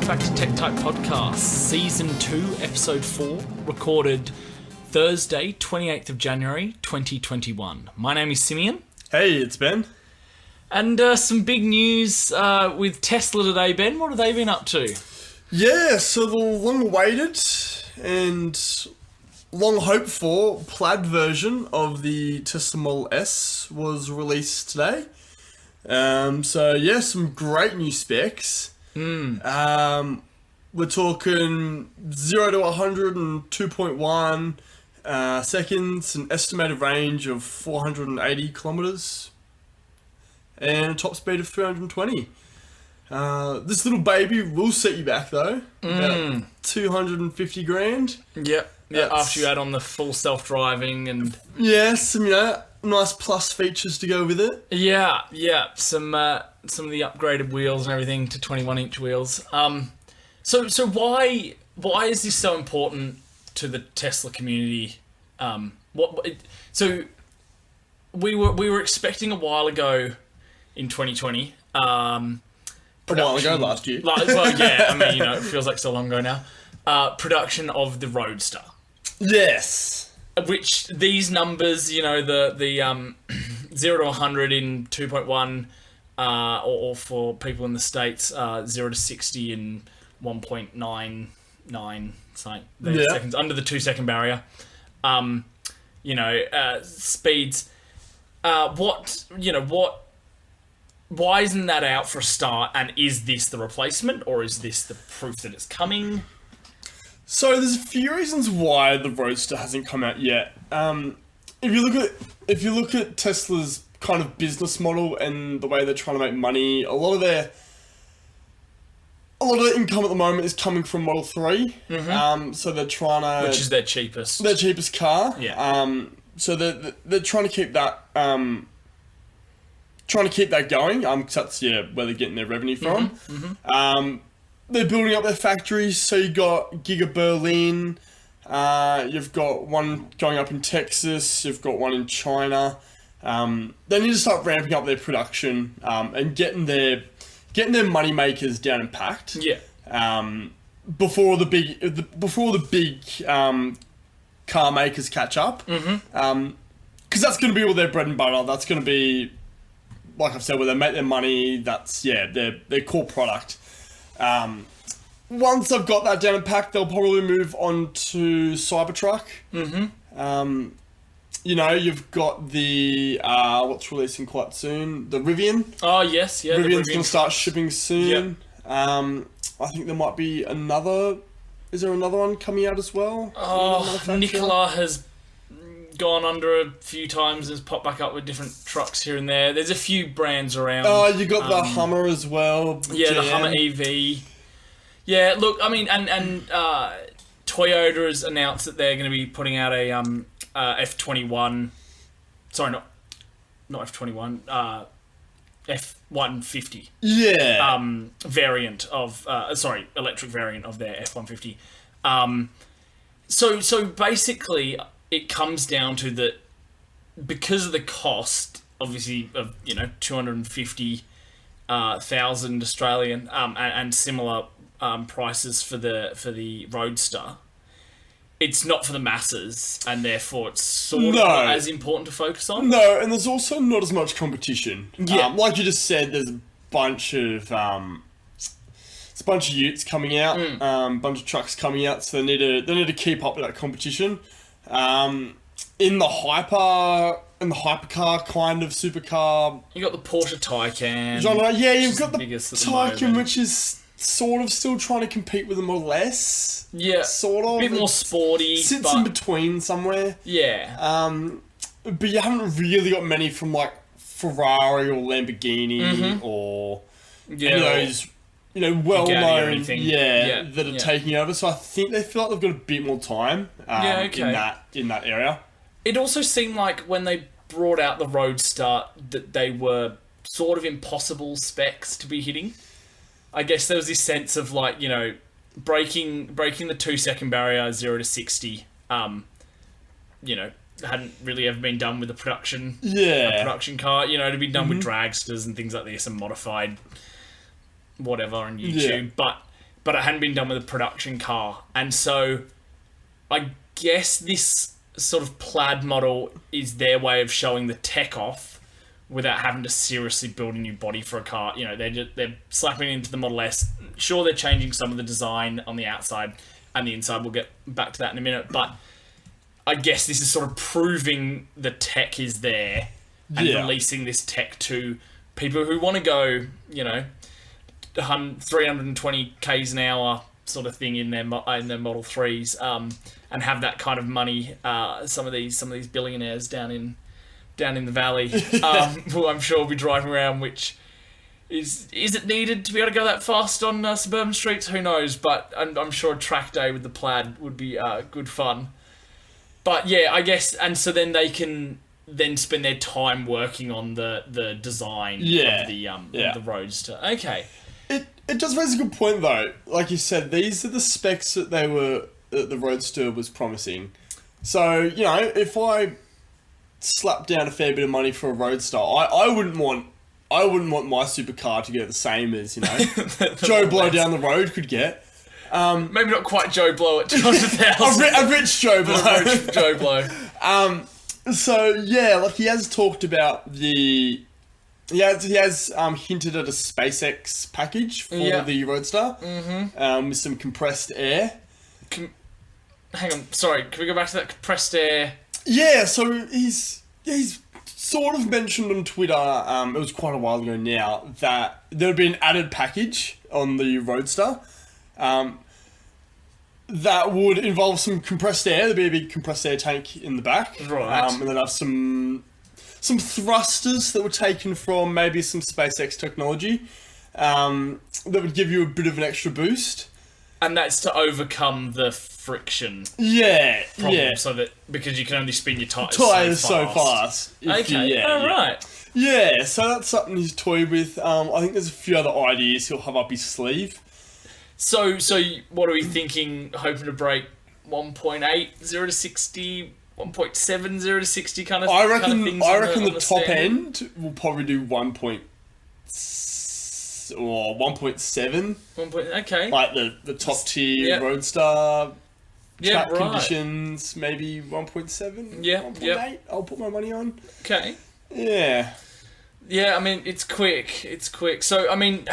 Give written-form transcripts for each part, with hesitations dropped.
welcome back to Tech Type Podcast, Season 2, Episode 4, recorded Thursday, 28th of January, 2021. My name is Simeon. Hey, it's Ben. And some big news with Tesla today, Ben. What have they been up to? Yeah, so the long-awaited and long-hoped-for Plaid version of the Tesla Model S was released today. Some great new specs. We're talking 0 to 100 in 2.1 seconds, an estimated range of 480 kilometers, and a top speed of 320. This little baby will set you back though, about 250 grand. Yep. Yeah, after you add on the full self-driving and... Yeah, some, nice plus features to go with it. Yeah. Some of the upgraded wheels and everything to 21-inch wheels. So why is this so important to the Tesla community? So we were expecting a while ago in 2020. A while ago last year. It feels like so long ago now. Production of the Roadster. Yes. Which these numbers, the 0 to 100 in 2.1, or for people in the States, 0 to 60 in 1.99 seconds, under the 2-second barrier. Speeds. Why isn't that out for a start? And is this the replacement, or is this the proof that it's coming? So there's a few reasons why the Roadster hasn't come out yet. If you look at Tesla's kind of business model and the way they're trying to make money, a lot of their income at the moment is coming from Model 3. Mm-hmm. So they're trying to, which is their cheapest car. Yeah. So they're trying to keep that going. 'Cause that's where they're getting their revenue from. Mm-hmm. They're building up their factories, so you got Giga Berlin, you've got one going up in Texas, you've got one in China. They need to start ramping up their production and getting their money makers down and packed. Yeah. Before the big car makers catch up. Mm-hmm. 'Cause that's going to be all their bread and butter. That's going to be, like I've said, where they make their money. That's their core product. Once I've got that down and packed, they'll probably move on to Cybertruck. Mm-hmm. You've got the what's releasing quite soon, the Rivian. Oh yes, yeah. Rivian's going to start shipping soon. Yep. I think there might be another. Is there another one coming out as well? Oh, Nikola has gone under a few times and has popped back up with different trucks here and there. There's a few brands around. Oh, you got the Hummer as well. Yeah, the Hummer EV. Yeah, look, I mean, and Toyota has announced that they're going to be putting out a F21. Sorry, not F21. F-150. Yeah. Variant of electric variant of their F-150. So basically, it comes down to that because of the cost, obviously, of 250,000 Australian and similar prices for the Roadster. It's not for the masses, and therefore it's sort of not as important to focus on. No, and there's also not as much competition. Yeah, like you just said, there's a bunch of utes coming out, bunch of trucks coming out, so they need to keep up with that competition. In the hypercar kind of supercar, you got the Porsche Taycan genre. Yeah, you've got the Taycan, which is sort of still trying to compete with the Model S. Yeah, sort of. A bit more sporty. Sits in between somewhere. Yeah. But you haven't really got many from like Ferrari or Lamborghini or any of those, well-known, that are taking over. So I think they feel like they've got a bit more time in that area. It also seemed like when they brought out the Roadster that they were sort of impossible specs to be hitting. I guess there was this sense of like, breaking the 2-second barrier, 0 to 60, hadn't really ever been done with a production car. It had been done with dragsters and things like this and modified whatever on YouTube. but it hadn't been done with a production car. And so I guess this sort of Plaid model is their way of showing the tech off without having to seriously build a new body for a car. You know, they're slapping it into the Model S. Sure, they're changing some of the design on the outside and the inside. We'll get back to that in a minute. But I guess this is sort of proving the tech is there and releasing this tech to people who want to go, you know, 320 k's an hour sort of thing in their Model 3s, and have that kind of money. Some of these billionaires down in the valley, who I'm sure will be driving around. Which is it needed to be able to go that fast on suburban streets? Who knows? But I'm sure a track day with the Plaid would be good fun. But yeah, I guess, and so then they can then spend their time working on the design of the Roadster. Okay. It does raise a good point though. Like you said, these are the specs that the Roadster was promising. So, you know, if I slap down a fair bit of money for a Roadster, I wouldn't want my supercar to get the same as, you know, Joe Blow down the road could get. Maybe not quite Joe Blow at 200,000. a rich Joe Blow. A rich Joe Blow. So yeah, like he has talked about he has hinted at a SpaceX package for the Roadster, with some compressed air. Hang on, sorry, can we go back to that compressed air? Yeah, so he's sort of mentioned on Twitter, it was quite a while ago now, that there would be an added package on the Roadster that would involve some compressed air. There'd be a big compressed air tank in the back. Right. And then have some thrusters that were taken from maybe some SpaceX technology that would give you a bit of an extra boost. And that's to overcome the friction problem, so that because you can only spin your tyres so fast. Okay, right. Yeah, so that's something he's toyed with. I think there's a few other ideas he'll have up his sleeve. So what are we thinking? Hoping to break 1.8 0 to 60, 1.7 0 to 60 kind of. I reckon the the top end will probably do 1.7. Okay. Like the top tier Roadster. Track conditions, maybe 1.7. 1.8. I'll put my money on. Okay. Yeah. Yeah, I mean, it's quick. So, I mean,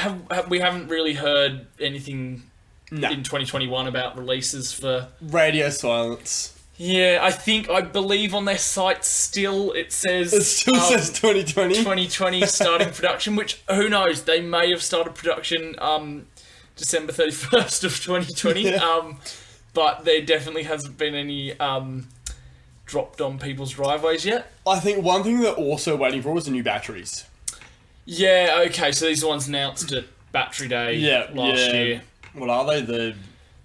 we haven't really heard anything in 2021 about releases for... Radio silence. Yeah, I believe on their site still it says... It still says 2020. 2020 starting production, which, who knows, they may have started production December 31st of 2020. Yeah. But there definitely hasn't been any... dropped on people's driveways yet. I think one thing they're also waiting for is the new batteries. Yeah, okay, so these are the ones announced at Battery Day last year. What are they? The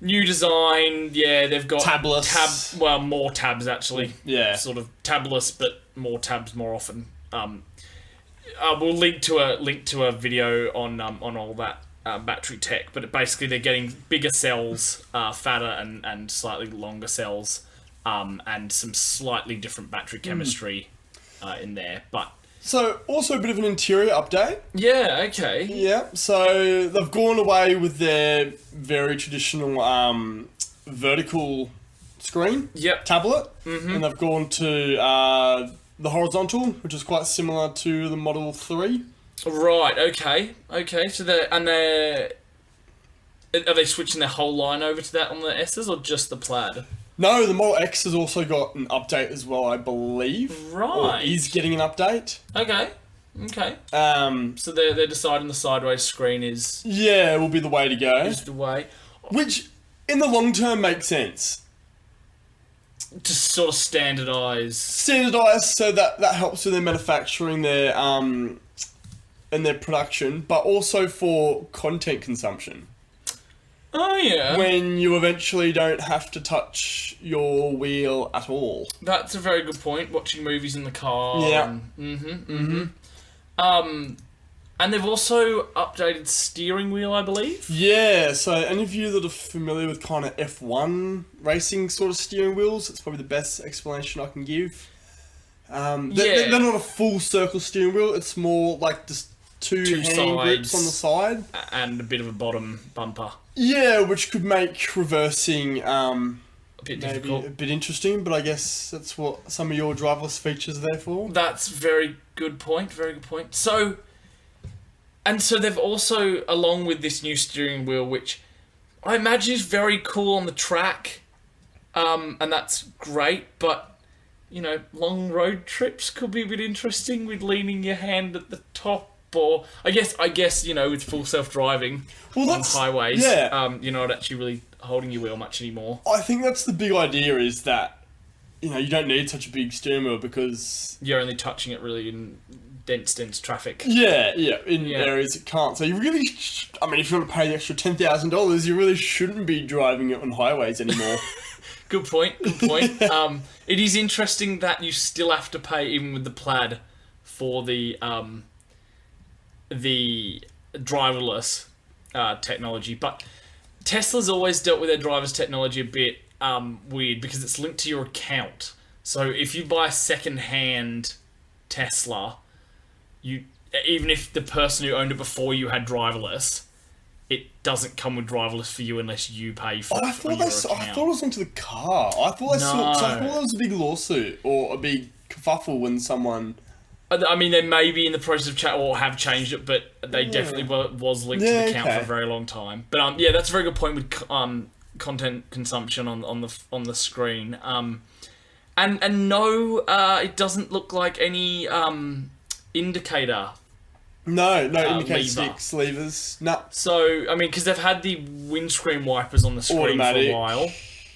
new design, they've got tabless. More tabs actually. Yeah. Sort of tabless, but more tabs more often. We'll link to a video on all that battery tech, but basically they're getting bigger cells, fatter and slightly longer cells. And some slightly different battery chemistry in there, but... So, also a bit of an interior update. Yeah, okay. Yeah, so they've gone away with their very traditional vertical screen tablet, and they've gone to the horizontal, which is quite similar to the Model 3. Right, okay. So are they switching their whole line over to that on the S's, or just the Plaid? No, the Model X has also got an update as well, I believe. Right. Or is getting an update. Okay. So they're deciding the sideways screen is... Yeah, will be the way to go. Is the way. Which, in the long term, makes sense. To sort of standardise, so that helps with their manufacturing, and their production, but also for content consumption. Oh, yeah. When you eventually don't have to touch your wheel at all. That's a very good point. Watching movies in the car. Yeah. And they've also updated steering wheel, I believe. Yeah, so any of you that are familiar with kind of F1 racing sort of steering wheels, it's probably the best explanation I can give. They're not a full circle steering wheel. It's more like just two hand sides grips on the side. and a bit of a bottom bumper. Yeah, which could make reversing A bit maybe difficult. a bit interesting, but I guess that's what some of your driverless features are there for. That's very good point. Very good point. So they've also, along with this new steering wheel, which I imagine is very cool on the track, and that's great. But long road trips could be a bit interesting with leaning your hand at the top, or I guess with full self-driving on highways, you're not actually really holding your wheel much anymore. I think that's the big idea, is that you don't need such a big steering wheel because you're only touching it really in dense traffic. in areas it can't. So you really, if you want to pay the extra $10,000, you really shouldn't be driving it on highways anymore. Good point. It is interesting that you still have to pay, even with the Plaid, for the driverless technology. But Tesla's always dealt with their driver's technology a bit weird because it's linked to your account. So if you buy a second-hand Tesla, even if the person who owned it before you had driverless, it doesn't come with driverless for you unless you pay for it. I thought it was into the car. I thought there was a big lawsuit or a big kerfuffle when someone. I mean, they may be in the process of have changed it, but they definitely was linked to the account for a very long time. But that's a very good point with content consumption on the screen. And no, it doesn't look like any indicator. No indicator sticks, levers. No. So because they've had the windscreen wipers on the screen for a while.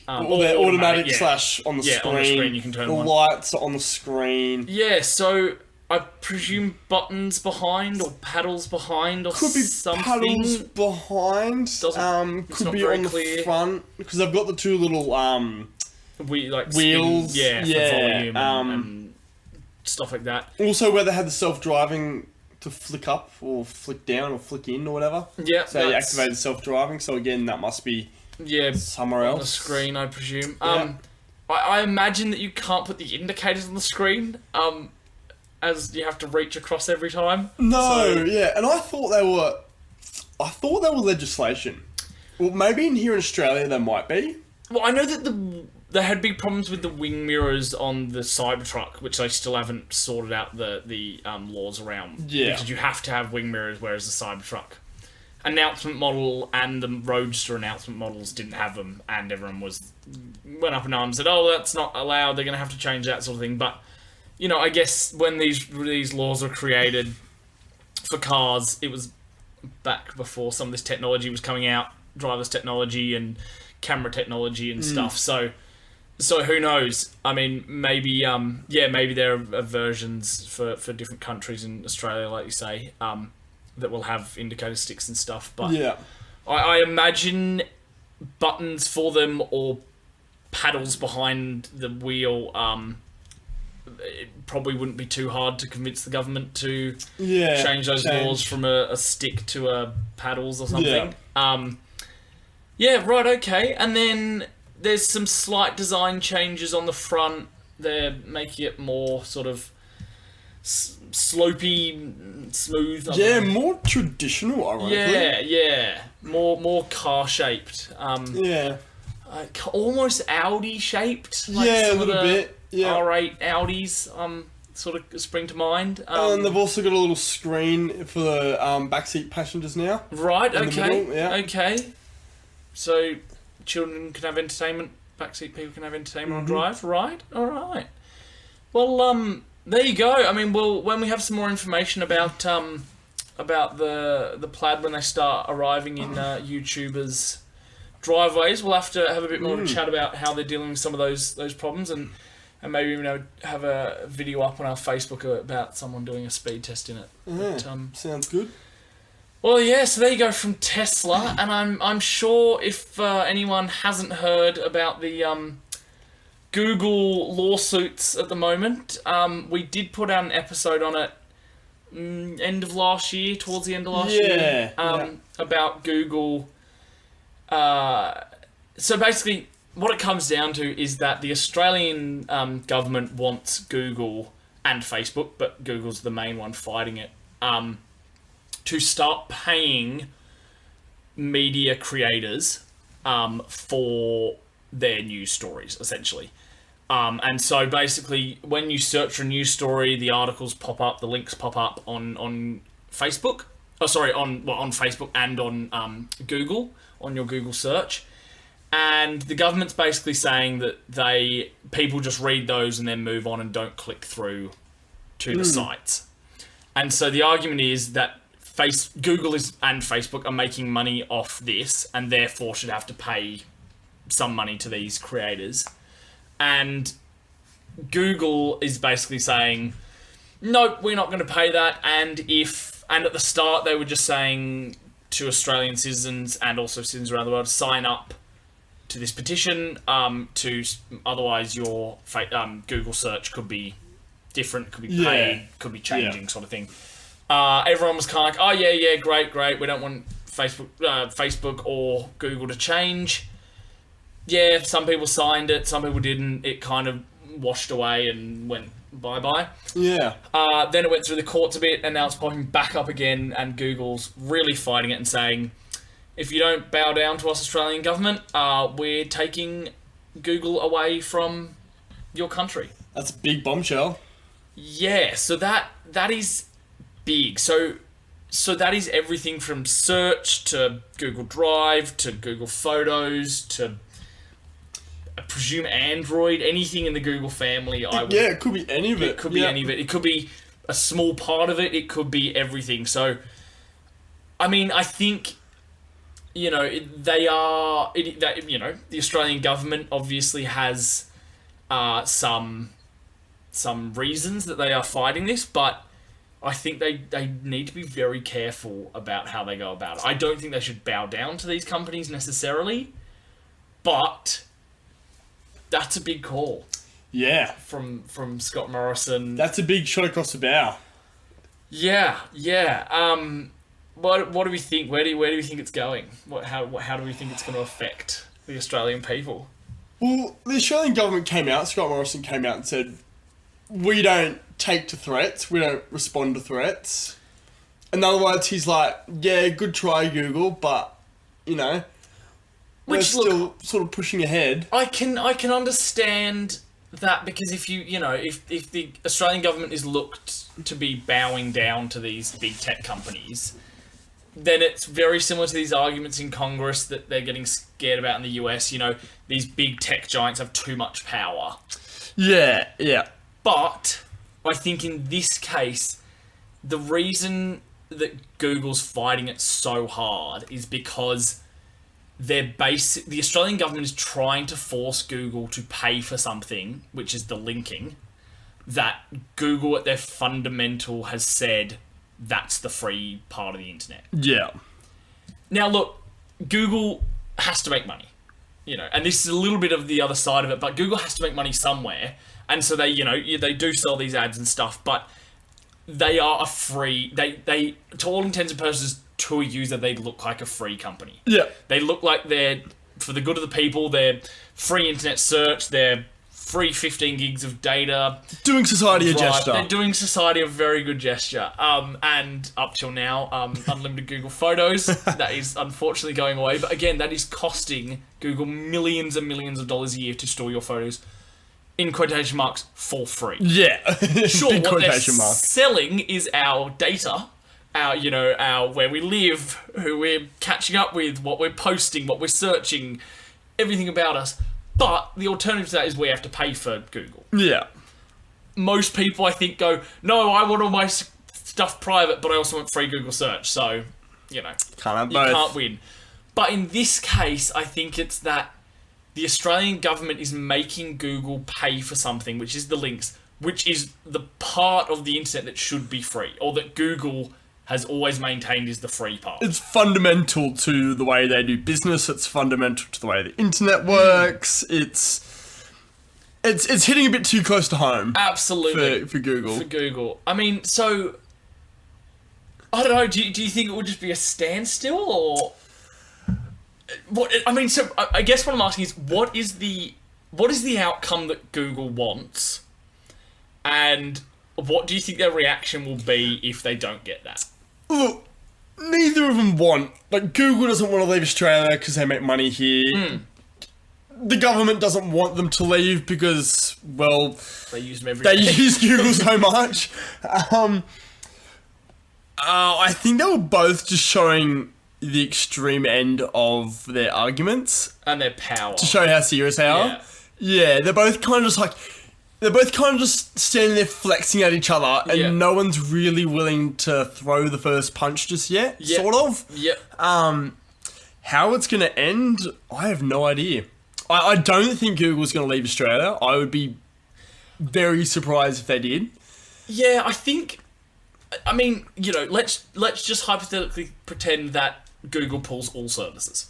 They're automatic / on the screen. On the screen you can turn the them on. lights are on the screen. Yeah, so I presume buttons behind or paddles behind or could be something. Paddles behind. Could be on the front because they've got the two little wheels. For volume and stuff like that. Also, where they had the self-driving to flick up or flick down or flick in or whatever. Yeah, so you activated self-driving. So again, that must be somewhere else on the screen, I presume. I imagine that you can't put the indicators on the screen. As you have to reach across every time. And I thought they were legislation. Well, maybe here in Australia there might be. Well, I know that they had big problems with the wing mirrors on the Cybertruck, which they still haven't sorted out the laws around. Yeah. Because you have to have wing mirrors, whereas the Cybertruck announcement model and the Roadster announcement models didn't have them, and everyone went up in arms and said, "Oh, that's not allowed. They're going to have to change that sort of thing." But I guess when these laws were created for cars, it was back before some of this technology was coming out, driverless technology and camera technology and stuff. So who knows? I mean, maybe there are versions for different countries in Australia, like you say, that will have indicator sticks and stuff. But I imagine buttons for them or paddles behind the wheel. It probably wouldn't be too hard to convince the government to change those laws from a stick to a paddles or something. Right, okay. And then there's some slight design changes on the front. They're making it more sort of slopey, smooth. More traditional, ironically. More car-shaped. Almost Audi-shaped. Like a little bit. R8 Audis sort of spring to mind. And they've also got a little screen for the backseat passengers now. Right, okay. Okay. So children can have entertainment, backseat people can have entertainment on drive. Right, alright. Well, there you go. I mean, when we have some more information about the Plaid when they start arriving in YouTubers' driveways, we'll have to have a bit more of a chat about how they're dealing with some of those problems and maybe even have a video up on our Facebook about someone doing a speed test in it. But, sounds good. Well, so there you go from Tesla, and I'm sure if anyone hasn't heard about the Google lawsuits at the moment, we did put out an episode on it towards the end of last year, about Google. So basically, what it comes down to is that the Australian government wants Google and Facebook, but Google's the main one fighting it, to start paying media creators for their news stories, essentially. And so basically, when you search for a news story, the articles pop up, the links pop up on Facebook. On Facebook and on Google, on your Google search. And the government's basically saying that people just read those and then move on and don't click through to the sites. And so the argument is that Google and Facebook are making money off this and therefore should have to pay some money to these creators. And Google is basically saying, nope, we're not going to pay that. And at the start they were just saying to Australian citizens and also citizens around the world, sign up to this petition. Otherwise your Google search could be different, could be paid, could be changing, sort of thing. Everyone was kind of like, oh yeah, great. We don't want Facebook or Google to change. Yeah, some people signed it, some people didn't. It kind of washed away and went bye-bye. Yeah. Then it went through the courts a bit, and now it's popping back up again, and Google's really fighting it and saying, if you don't bow down to us, Australian government, we're taking Google away from your country. That's a big bombshell. Yeah, so that is big. So that is everything from search to Google Drive to Google Photos to, I presume, Android, anything in the Google family. It could be any of it. It could be any of it. It could be a small part of it. It could be everything. So, I mean, I think, the Australian government obviously has some reasons that they are fighting this, but I think they need to be very careful about how they go about it. I don't think they should bow down to these companies necessarily, but that's a big call. Yeah. From Scott Morrison. That's a big shot across the bow. Yeah. What do we think? Where do we think it's going? How do we think it's going to affect the Australian people? Well, the Australian government came out, Scott Morrison came out and said, we don't take to threats, we don't respond to threats. In other words, he's like, yeah, good try, Google, but, we're still sort of pushing ahead. I can understand that, because if if the Australian government is looked to be bowing down to these big tech companies, then it's very similar to these arguments in Congress that they're getting scared about in the US. These big tech giants have too much power. Yeah. But I think in this case, the reason that Google's fighting it so hard is because the Australian government is trying to force Google to pay for something, which is the linking, that Google at their fundamental has said that's the free part of the internet. Yeah. Now look, Google has to make money, and this is a little bit of the other side of it, but Google has to make money somewhere, and so they do sell these ads and stuff, but they are they to all intents and purposes, to a user, they look like a free company. Yeah. They look like they're for the good of the people, they're free internet search, they're free 15 gigs of data. Doing society a gesture. They're doing society a very good gesture. And up till now, unlimited Google Photos. That is unfortunately going away. But again, that is costing Google millions and millions of dollars a year to store your photos, in quotation marks, for free. Yeah. Sure, big what they're quotation mark. selling is our data, our where we live, who we're catching up with, what we're posting, what we're searching, everything about us. But the alternative to that is we have to pay for Google. Yeah. Most people, I think, go, no, I want all my stuff private, but I also want free Google search. So, Can't have you both. can't win. But in this case, I think it's that the Australian government is making Google pay for something, which is the links, which is the part of the internet that should be free, or that Google has always maintained is the free part. It's fundamental to the way they do business. It's fundamental to the way the internet works. It's hitting a bit too close to home. Absolutely. For Google. For Google. I mean, so I don't know. Do you think it would just be a standstill, or what? I mean, so I guess what I'm asking is, what is the outcome that Google wants, and what do you think their reaction will be if they don't get that? Look, neither of them want. Like, Google doesn't want to leave Australia because they make money here. The government doesn't want them to leave because, well, they use them every they day. use Google so much. I think they were both just showing the extreme end of their arguments And their power. to show how serious they are. Yeah, they're both kind of just standing there flexing at each other, and no one's really willing to throw the first punch just yet, sort of. Yep. How it's going to end, I have no idea. I don't think Google's going to leave Australia. I would be very surprised if they did. Yeah, I mean, you know, let's just hypothetically pretend that Google pulls all services.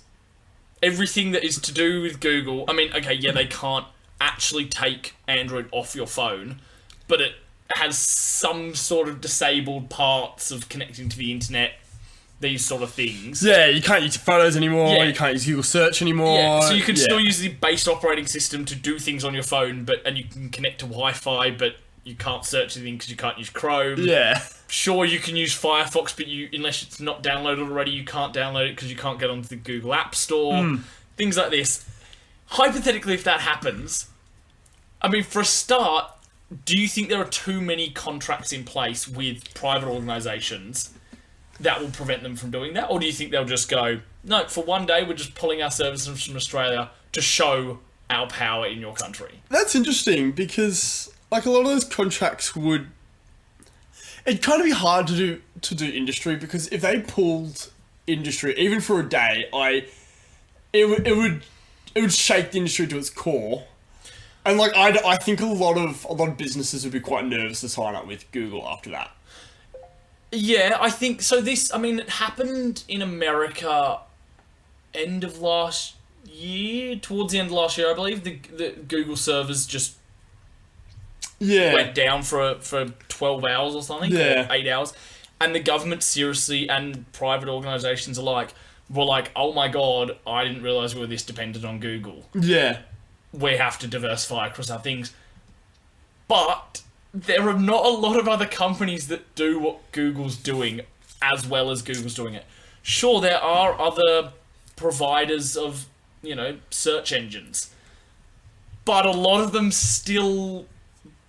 Everything that is to do with Google, I mean, okay, yeah, they can't actually take Android off your phone, but it has some sort of disabled parts of connecting to the internet, these sort of things. Yeah, you can't use photos anymore, you can't use Google Search anymore. Yeah, so you can still use the base operating system to do things on your phone, and you can connect to Wi-Fi, but you can't search anything because you can't use Chrome. Yeah. Sure, you can use Firefox, but unless it's not downloaded already, you can't download it because you can't get onto the Google App Store. Things like this. Hypothetically, if that happens, I mean, for a start, do you think there are too many contracts in place with private organisations that will prevent them from doing that? Or do you think they'll just go, no, for one day, we're just pulling our services from Australia to show our power in your country? That's interesting because, like, a lot of those contracts would... It'd kind of be hard to do industry, because if they pulled industry, even for a day, it would shake the industry to its core. And, like, I think a lot of businesses would be quite nervous to sign up with Google after that. Yeah, I think so. It happened in America end of last year, towards the end of last year, I believe. The Google servers just went down for 12 hours or something, or 8 hours. And the government seriously, and private organisations alike, were like, oh my god, I didn't realise we were this dependent on Google. Yeah. We have to diversify across our things. But there are not a lot of other companies that do what Google's doing as well as Google's doing it. Sure, there are other providers of, you know, search engines, but a lot of them still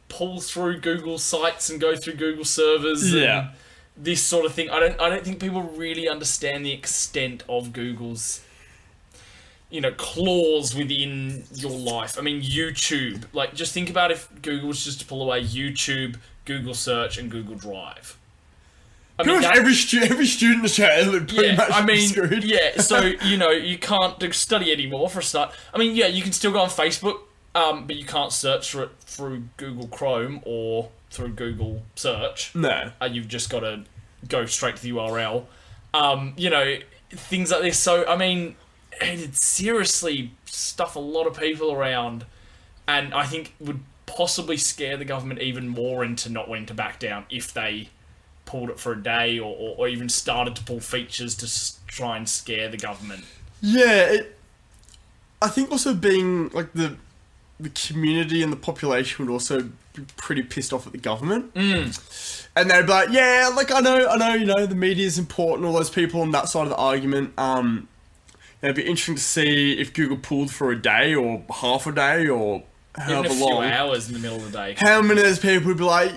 pull through Google sites and go through Google servers and this sort of thing. I don't think people really understand the extent of Google's, you know, claws within your life. I mean, YouTube. Like, just think about if Google was just to pull away YouTube, Google Search, and Google Drive. Pretty much every student in Australia would pretty much be screwed. Yeah, so, you know, you can't study anymore, for a start. I mean, yeah, you can still go on Facebook, but you can't search for it through Google Chrome or through Google Search. No. You've just got to go straight to the URL. You know, things like this. So, I mean, it'd seriously stuff a lot of people around, and I think would possibly scare the government even more into not wanting to back down if they pulled it for a day, or even started to pull features to try and scare the government. Yeah, I think also being, like, the community and the population would also be pretty pissed off at the government. And they'd be like, yeah, like, I know, you know, the media is important, all those people on that side of the argument. It'd be interesting to see if Google pulled for a day or half a day or however even a long. few hours in the middle of the day. How many of those people would be like,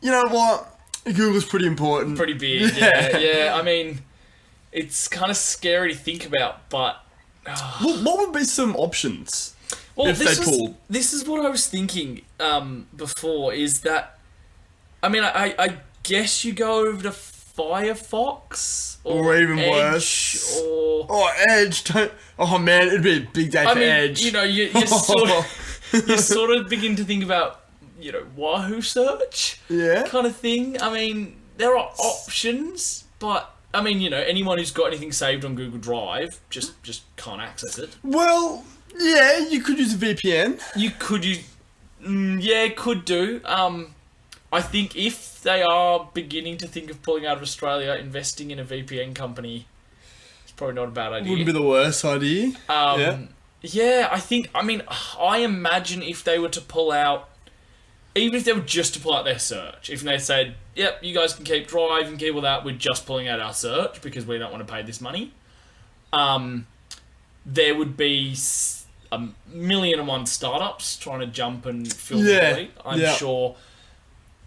you know what, Google's pretty important. Pretty big, yeah. I mean, it's kind of scary to think about, but... What would be some options if they pulled? This is what I was thinking before, is that... I mean, I guess you go over to Firefox or even Edge, worse, or Edge. Oh man, it'd be a big day for Edge. You know, you sort of begin to think about, you know, Wahoo search, kind of thing. I mean, there are options, but I mean, you know, anyone who's got anything saved on Google Drive just can't access it. Well, yeah, you could use a VPN. You could use, could do. I think if they are beginning to think of pulling out of Australia, investing in a VPN company is probably not a bad idea. Wouldn't be the worst idea. I imagine if they were to pull out, even if they were just to pull out their search, if they said, yep, you guys can keep Drive and keep all that, we're just pulling out our search because we don't want to pay this money, there would be 1,000,001 startups trying to jump and fill the void. I'm sure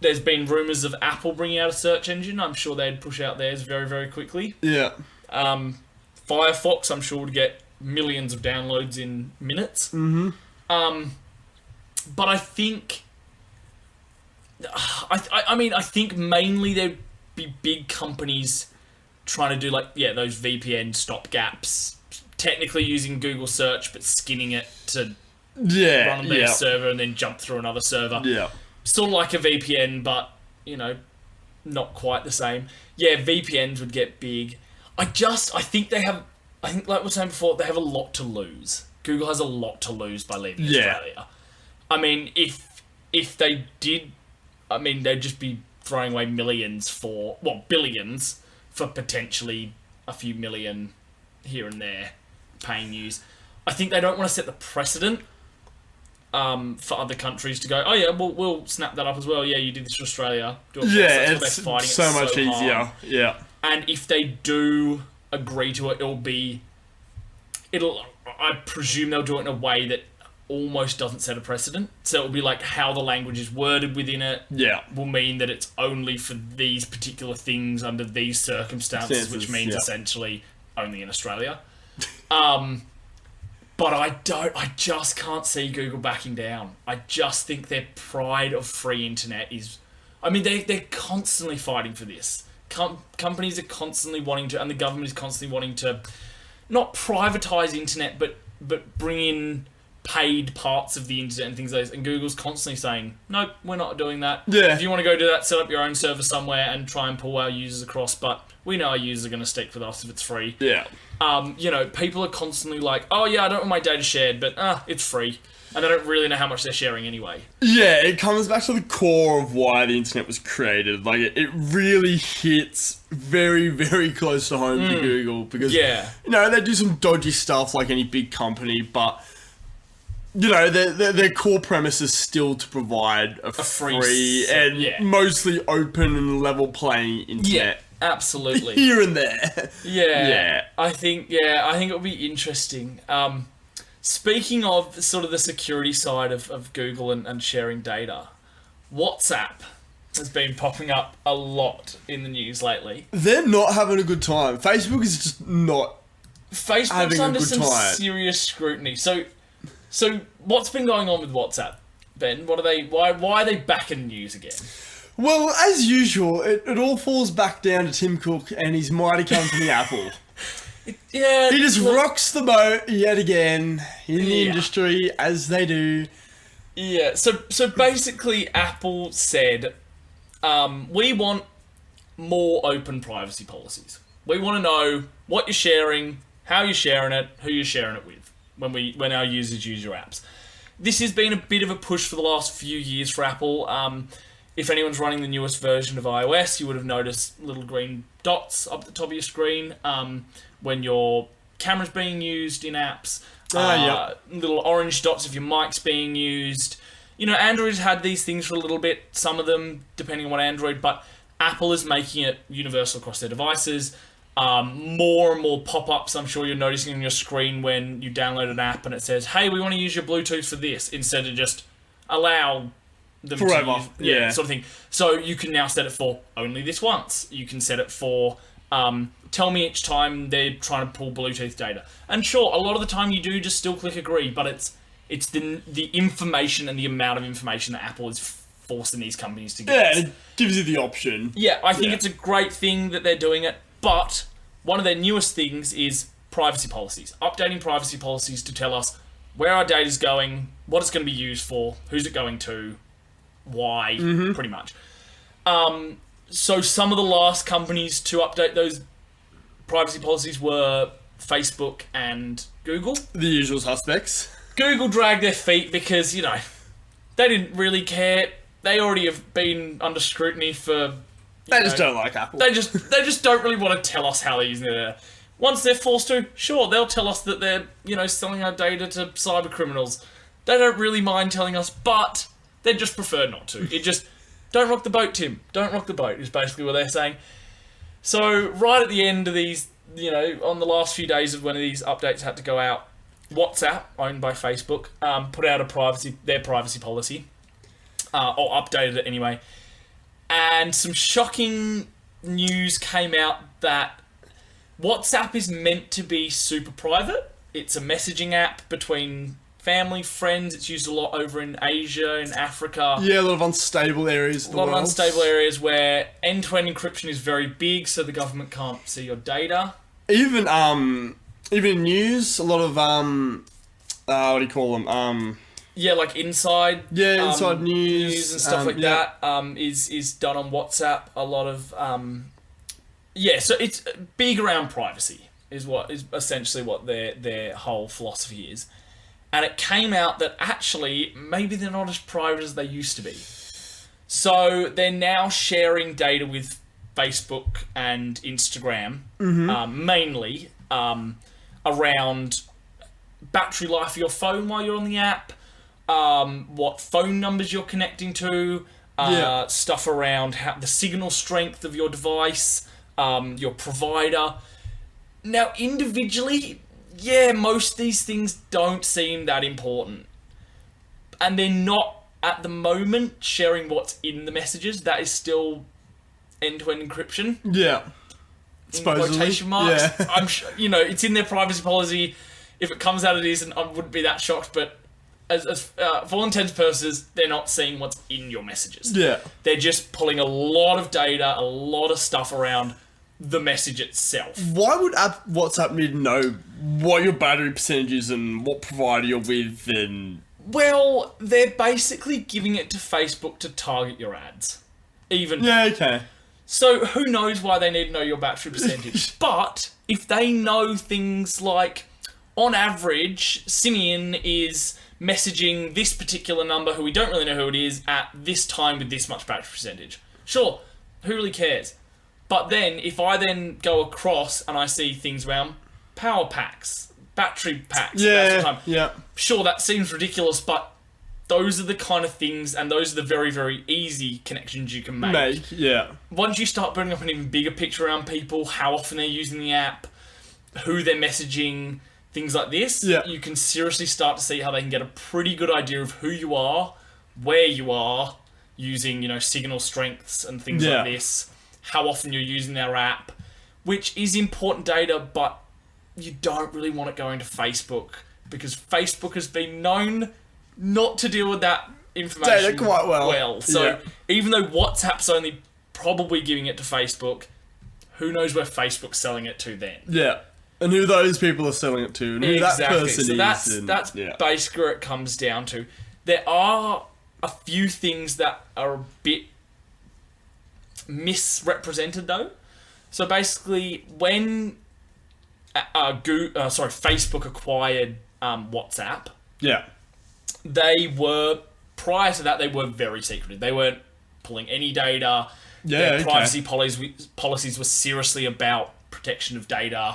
there's been rumours of Apple bringing out a search engine. I'm sure they'd push out theirs very, very quickly. Yeah. Firefox, I'm sure, would get millions of downloads in minutes. Mm-hmm. But I think... I think mainly there'd be big companies trying to do, like, those VPN stopgaps, technically using Google search, but skinning it to run on their server and then jump through another server. Yeah. Sort of like a VPN, but, not quite the same. Yeah, VPNs would get big. I think like we were saying before, they have a lot to lose. Google has a lot to lose by leaving Australia. I mean, if they did, they'd just be throwing away billions for potentially a few million here and there paying use. I think they don't want to set the precedent for other countries to go, oh yeah, we'll snap that up as well. Yeah, you did this for Australia. Do it it's so much easier. Hard. Yeah. And if they do agree to it, I presume they'll do it in a way that almost doesn't set a precedent. So it'll be like how the language is worded within it will mean that it's only for these particular things under these circumstances, which means essentially only in Australia. But I just can't see Google backing down. I just think their pride of free internet is... they're constantly fighting for this. Companies are constantly wanting to, and the government is constantly wanting to, not privatise internet, but bring in paid parts of the internet and things like this. And Google's constantly saying, nope, we're not doing that. Yeah. If you want to go do that, set up your own server somewhere and try and pull our users across, but we know our users are going to stick with us if it's free. Yeah. People are constantly like, oh yeah, I don't want my data shared, but it's free. And they don't really know how much they're sharing anyway. Yeah, it comes back to the core of why the internet was created. Like, it really hits very, very close to home to Google because, they do some dodgy stuff like any big company, but, their core premise is still to provide a free and mostly open and level playing internet. Yeah, absolutely. Here and there. Yeah. I think it'll be interesting. Speaking of sort of the security side of Google and sharing data, WhatsApp has been popping up a lot in the news lately. They're not having a good time. Facebook is just not Facebook's having under a good some time. serious scrutiny. So what's been going on with WhatsApp, Ben? Why are they back in the news again? Well, as usual, it all falls back down to Tim Cook and his mighty company Apple. He just rocks the boat yet again in the industry, as they do. Yeah, so basically Apple said, we want more open privacy policies. We want to know what you're sharing, how you're sharing it, who you're sharing it with when our users use your apps. This has been a bit of a push for the last few years for Apple. If anyone's running the newest version of iOS, you would have noticed little green dots up the top of your screen when your camera's being used in apps. Little orange dots if your mic's being used. Android's had these things for a little bit, some of them depending on what Android, but Apple is making it universal across their devices. More and more pop-ups I'm sure you're noticing on your screen when you download an app and it says, hey, we want to use your Bluetooth for this, instead of just allow them forever. to use, sort of thing. So you can now set it for only this once. You can set it for tell me each time they're trying to pull Bluetooth data. And sure, a lot of the time you do just still click agree, but it's the information and the amount of information that Apple is forcing these companies to get. Yeah, it gives you the option. Yeah, I think it's a great thing that they're doing it, but one of their newest things is privacy policies. Updating privacy policies to tell us where our data's going, what it's going to be used for, who's it going to, why, pretty much. So some of the last companies to update those privacy policies were Facebook and Google. The usual suspects. Google dragged their feet because, they didn't really care. They already have been under scrutiny for... They just don't like Apple. They just don't really want to tell us how they're using it. Once they're forced to, sure, they'll tell us that they're, selling our data to cyber criminals. They don't really mind telling us, but They just prefer not to. It just, don't rock the boat, Tim. Don't rock the boat is basically what they're saying. So right at the end of these, on the last few days of when these updates had to go out, WhatsApp, owned by Facebook, put out their privacy policy, or updated it anyway. And some shocking news came out that WhatsApp is meant to be super private. It's a messaging app between family, friends. It's used a lot over in Asia, in Africa. Yeah, a lot of unstable areas. A lot of unstable areas where end-to-end encryption is very big, so the government can't see your data. Even in news, a lot of what do you call them? Yeah, like inside. Yeah, inside news and stuff like that. Is done on WhatsApp. A lot of so it's big around privacy is essentially what their whole philosophy is. And it came out that actually maybe they're not as private as they used to be. So they're now sharing data with Facebook and Instagram, mainly around battery life of your phone while you're on the app, what phone numbers you're connecting to, stuff around the signal strength of your device, your provider. Now, individually, most of these things don't seem that important. And they're not, at the moment, sharing what's in the messages. That is still end-to-end encryption. Yeah. In quotation marks. Yeah. I'm sure, it's in their privacy policy. If it comes out it is, and I wouldn't be that shocked, but as for all intents and purposes, they're not seeing what's in your messages. Yeah. They're just pulling a lot of data, a lot of stuff around the message itself. Why would WhatsApp need to know what your battery percentage is and what provider you're with and... Well, they're basically giving it to Facebook to target your ads. Yeah, okay. So who knows why they need to know your battery percentage. But if they know things like, on average, Simeon is messaging this particular number who we don't really know who it is at this time with this much battery percentage. Sure, who really cares? But then, if I then go across and I see things around power packs, battery packs, sure, that seems ridiculous, but those are the kind of things, and those are the very, very easy connections you can make. Once you start building up an even bigger picture around people, how often they're using the app, who they're messaging, things like this, you can seriously start to see how they can get a pretty good idea of who you are, where you are, using, signal strengths and things like this, how often you're using their app, which is important data, but you don't really want it going to Facebook, because Facebook has been known not to deal with that information data quite well. So even though WhatsApp's only probably giving it to Facebook, who knows where Facebook's selling it to then? Yeah. And who those people are selling it to, and who that person is. So that's basically where it comes down to. There are a few things that are a bit misrepresented, though. So basically, when Facebook acquired WhatsApp, prior to that, they were very secretive. They weren't pulling any data. Their privacy policies were seriously about protection of data,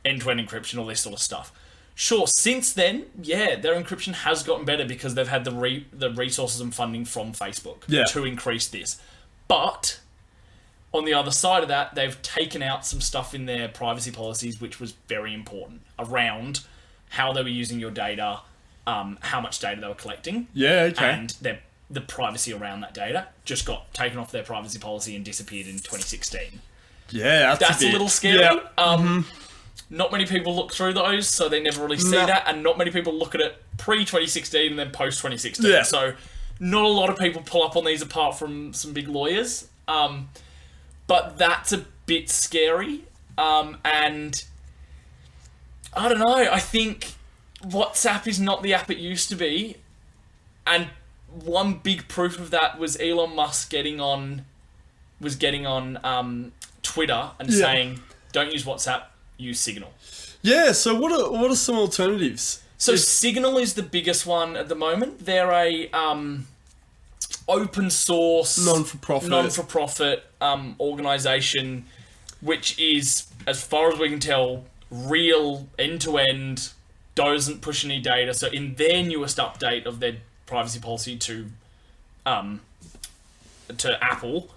end-to-end encryption, all this sort of stuff. Sure, since then, their encryption has gotten better because they've had the resources and funding from Facebook to increase this. But on the other side of that, they've taken out some stuff in their privacy policies, which was very important, around how they were using your data, how much data they were collecting. And the privacy around that data just got taken off their privacy policy and disappeared in 2016. That's a little scary. Not many people look through those, so they never really see that, and not many people look at it pre-2016 and then post-2016. So not a lot of people pull up on these apart from some big lawyers. But that's a bit scary. And I don't know, I think WhatsApp is not the app it used to be. And one big proof of that was Elon Musk getting on Twitter and saying, don't use WhatsApp, use Signal. So what are some alternatives? So Signal is the biggest one at the moment. They're a open source non-for-profit organisation, which is, as far as we can tell, real end-to-end, doesn't push any data. So in their newest update of their privacy policy to to Apple,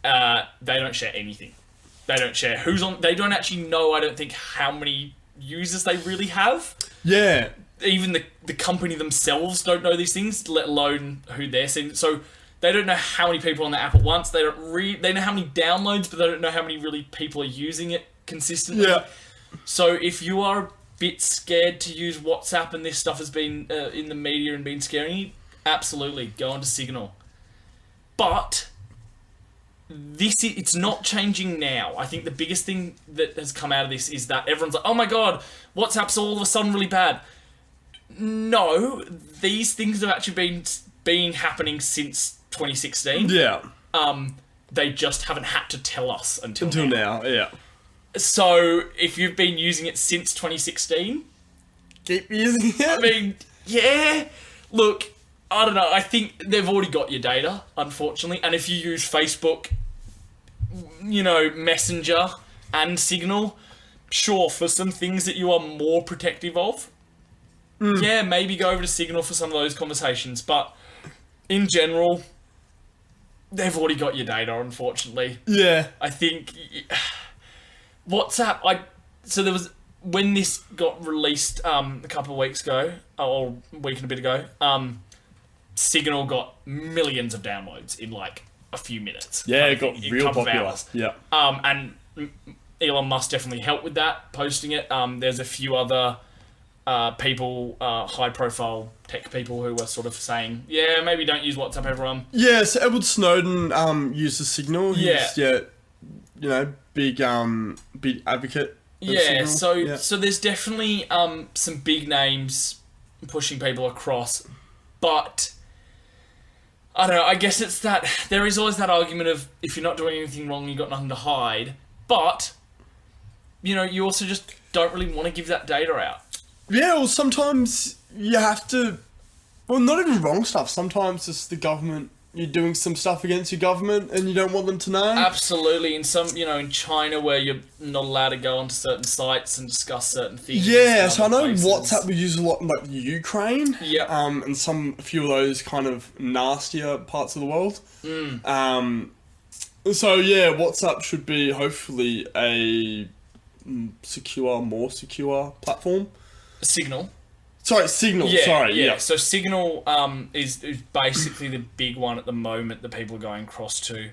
they don't share anything. They don't share who's on. They don't actually know. I don't think how many users they really have. Yeah. Even the company themselves don't know these things, let alone who they're seeing. So they don't know how many people on the app at once. They don't they know how many downloads, but they don't know how many really people are using it consistently. Yeah. So if you are a bit scared to use WhatsApp and this stuff has been in the media and been scaring you, absolutely go onto Signal. But it's not changing now. I think the biggest thing that has come out of this is that everyone's like, oh my god, WhatsApp's all of a sudden really bad. No, these things have actually been happening since 2016. Yeah. They just haven't had to tell us until now. Yeah. So if you've been using it since 2016, keep using it. I mean, yeah. Look, I don't know. I think they've already got your data, unfortunately. And if you use Facebook, Messenger and Signal, sure, for some things that you are more protective of, yeah, maybe go over to Signal for some of those conversations. But in general, they've already got your data, unfortunately. Yeah. I think WhatsApp, so there was, when this got released a couple of weeks ago, or a week and a bit ago, Signal got millions of downloads in like a few minutes. Yeah, it got real popular. Yeah. And Elon Musk definitely helped with that, posting it. There's a few other people, high-profile tech people who were sort of saying, yeah, maybe don't use WhatsApp, everyone. Yeah, so Edward Snowden used the Signal. He's, big advocate. Yeah, Signal. So there's definitely some big names pushing people across, but I don't know, I guess it's that there is always that argument of if you're not doing anything wrong, you've got nothing to hide, but you also just don't really want to give that data out. Yeah, well, sometimes you have to, well, not even wrong stuff, sometimes it's the government. You're doing some stuff against your government and you don't want them to know? Absolutely. In some, in China where you're not allowed to go onto certain sites and discuss certain things. Yeah, so I know WhatsApp we use a lot in like Ukraine. Yeah. And a few of those kind of nastier parts of the world. So yeah, WhatsApp should be hopefully a more secure platform. Signal. Sorry, Signal. Yeah. So Signal is basically the big one at the moment that people are going across to.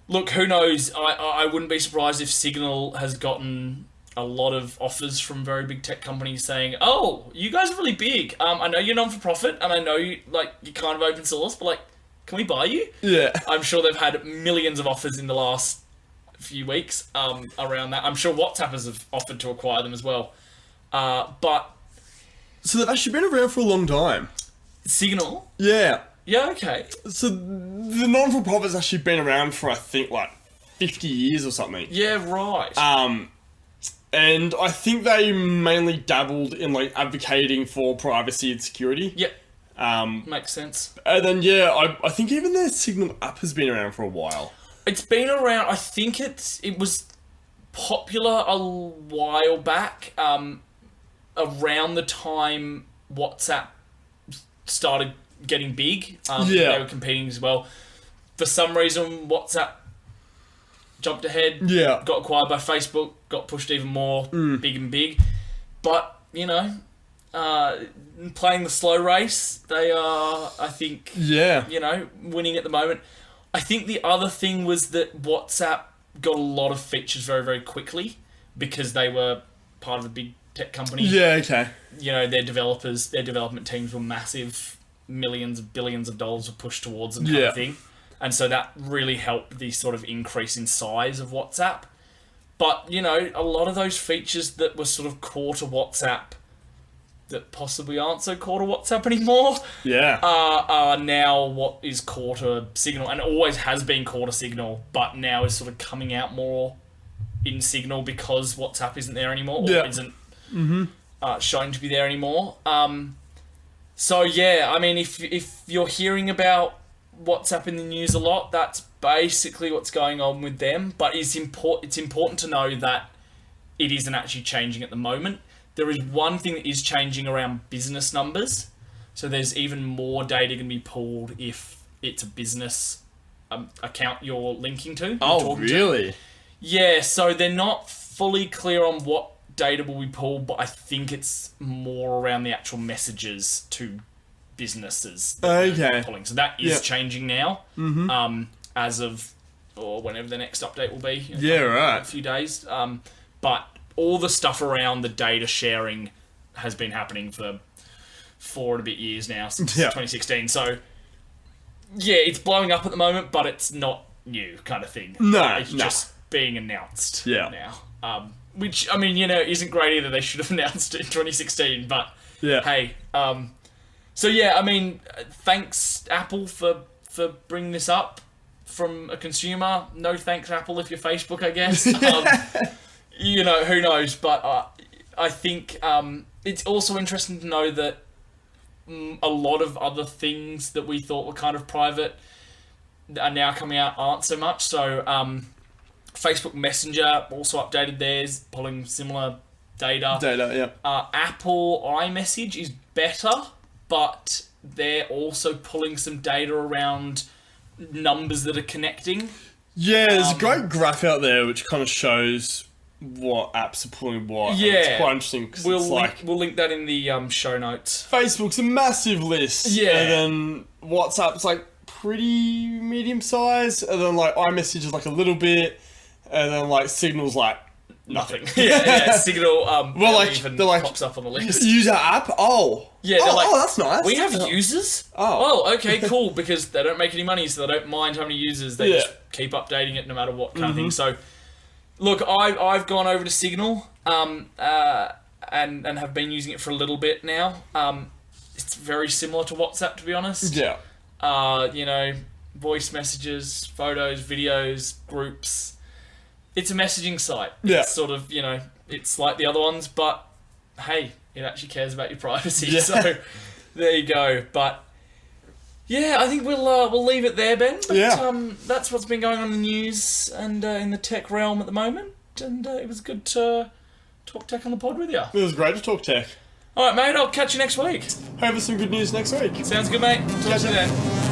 Look, who knows? I wouldn't be surprised if Signal has gotten a lot of offers from very big tech companies saying, "Oh, you guys are really big. I know you're non-for-profit, and I know you're kind of open source, but can we buy you?" Yeah. I'm sure they've had millions of offers in the last few weeks around that. I'm sure WhatsApp has offered to acquire them as well, but. So they've actually been around for a long time. Signal? Yeah. Yeah, okay. So the non-for-profit's actually been around for, I think, 50 years or something. Yeah, right. And I think they mainly dabbled in, advocating for privacy and security. Yep. Makes sense. And then, yeah, I think even their Signal app has been around for a while. It's been around, I think it was popular a while back, around the time WhatsApp started getting big. They were competing as well. For some reason, WhatsApp jumped ahead. Yeah. Got acquired by Facebook. Got pushed even more big and big. But, playing the slow race, they are, I think, winning at the moment. I think the other thing was that WhatsApp got a lot of features very, very quickly because they were part of a big tech company. Yeah, okay. Their development teams were massive. Millions of billions of dollars were pushed towards them kind of thing. And so that really helped the sort of increase in size of WhatsApp. But, a lot of those features that were sort of core to WhatsApp that possibly aren't so core to WhatsApp anymore are now what is core to Signal, and always has been core to Signal, but now is sort of coming out more in Signal because WhatsApp isn't there anymore, or isn't shown to be there anymore. So yeah, I mean, if you're hearing about WhatsApp in the news a lot, that's basically what's going on with them. But it's important to know that it isn't actually changing at the moment. There is one thing that is changing around business numbers. So there's even more data going to be pulled if it's a business account you're linking to. Oh, really? Yeah, so they're not fully clear on what data will be pulled, but I think it's more around the actual messages to businesses that they're pulling. So that is changing now, as of or whenever the next update will be. A few days. But all the stuff around the data sharing has been happening for 4 and a bit years now, since 2016. So, yeah, it's blowing up at the moment, but it's not new kind of thing. It's just being announced now. Which, I mean, isn't great either. They should have announced it in 2016, but hey. So, yeah, I mean, thanks, Apple, for bringing this up from a consumer. No thanks, Apple, if you're Facebook, I guess. Who knows, but I think it's also interesting to know that a lot of other things that we thought were kind of private are now coming out aren't so much. So Facebook Messenger also updated theirs, pulling similar data. Apple iMessage is better, but they're also pulling some data around numbers that are connecting. Yeah, there's a great graph out there which kind of shows what apps are pulling what. Yeah, it's quite interesting because we'll link that in the show notes. Facebook's a massive list, and then WhatsApp's like pretty medium size, and then like iMessage is like a little bit, and then like Signal's like nothing. Signal. Well, like even they're like pops up on the list. User app. Yeah, they're like, that's nice. We have users. Oh, okay, cool. Because they don't make any money, so they don't mind how many users. They just keep updating it no matter what kind of thing. So. Look, I've gone over to Signal, and have been using it for a little bit now. It's very similar to WhatsApp, to be honest. Yeah. Voice messages, photos, videos, groups. It's a messaging site. Yeah. It's sort of, it's like the other ones, but hey, it actually cares about your privacy. Yeah. So there you go. But yeah, I think we'll leave it there, Ben. But that's what's been going on in the news and in the tech realm at the moment. And it was good to talk tech on the pod with you. It was great to talk tech. All right, mate. I'll catch you next week. Hope there's some good news next week. Sounds good, mate. Talk to you then.